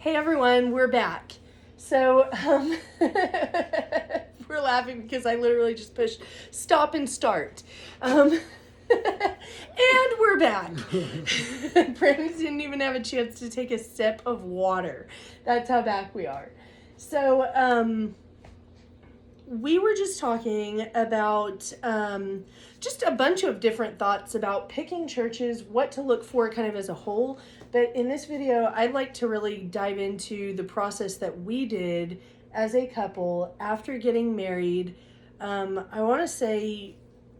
Hey everyone, we're back. So, we're laughing because I literally just pushed stop and start. And we're back. Brandon didn't even have a chance to take a sip of water. That's how back we are. So, we were just talking about just a bunch of different thoughts about picking churches, what to look for kind of as a whole. But in this video, I'd like to really dive into the process that we did as a couple after getting married. I want to say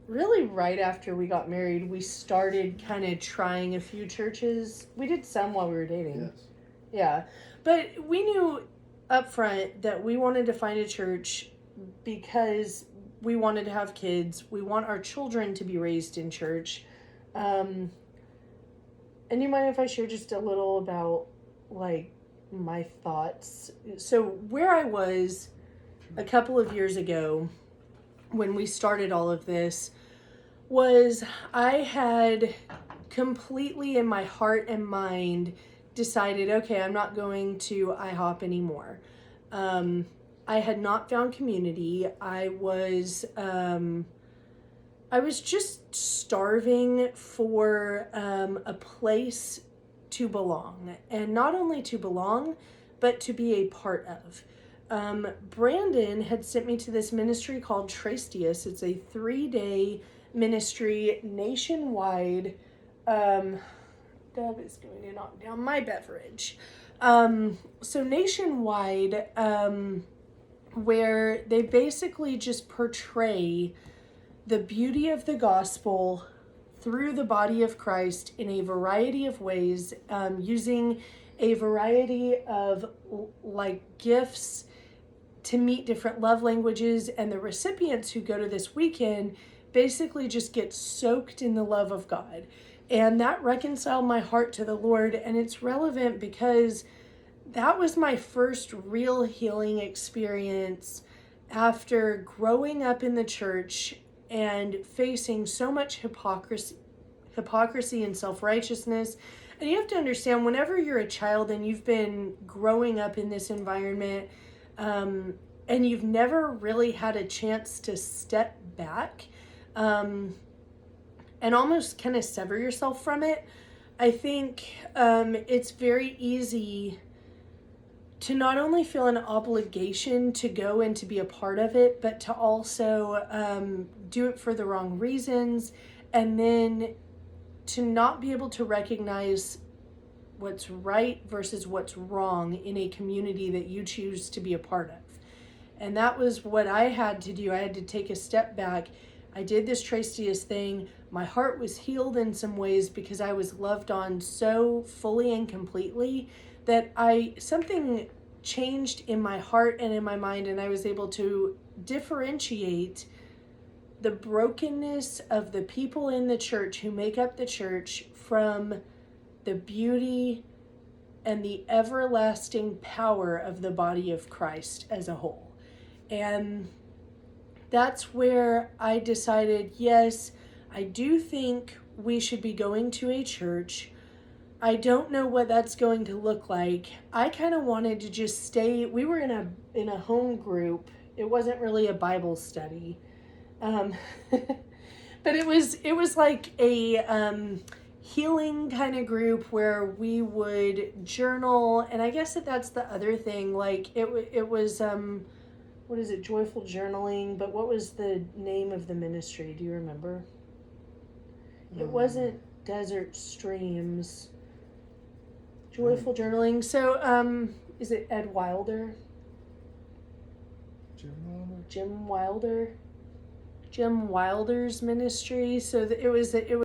really right after we got married, we started kind of trying a few churches. We did some while we were dating. Yes. Yeah. But we knew up front that we wanted to find a church because we wanted to have kids. We want our children to be raised in church. And you mind if I share just a little about like my thoughts? So where I was a couple of years ago when we started all of this was I had completely in my heart and mind decided, okay, I'm not going to IHOP anymore. I had not found community. I was just starving for a place to belong, and not only to belong, but to be a part of. Brandon had sent me to this ministry called Trastius. It's a 3-day ministry nationwide. Deb is going to knock down my beverage. So nationwide, where they basically just portray the beauty of the gospel through the body of Christ in a variety of ways, using a variety of like gifts to meet different love languages, and the recipients who go to this weekend basically just get soaked in the love of God. And that reconciled my heart to the Lord, and it's relevant because that was my first real healing experience after growing up in the church and facing so much hypocrisy and self-righteousness. And you have to understand, whenever you're a child and you've been growing up in this environment, and you've never really had a chance to step back, and almost kind of sever yourself from it, I think it's very easy to not only feel an obligation to go and to be a part of it, but to also do it for the wrong reasons, and then to not be able to recognize what's right versus what's wrong in a community that you choose to be a part of. And that was what I had to do. I had to take a step back. I did this Trastius thing. My heart was healed in some ways because I was loved on so fully and completely that something changed in my heart and in my mind, and I was able to differentiate the brokenness of the people in the church who make up the church from the beauty and the everlasting power of the body of Christ as a whole. And that's where I decided, yes, I do think we should be going to a church. I don't know what that's going to look like. I kind of wanted to just stay. We were in a home group. It wasn't really a Bible study. But it was like a healing kind of group where we would journal, and I guess that's the other thing. Like it was what is it, joyful journaling, but what was the name of the ministry? Do you remember? It wasn't Desert Streams. Joyful journaling. So is it Ed Wilder? Jim Wilder's ministry. So it was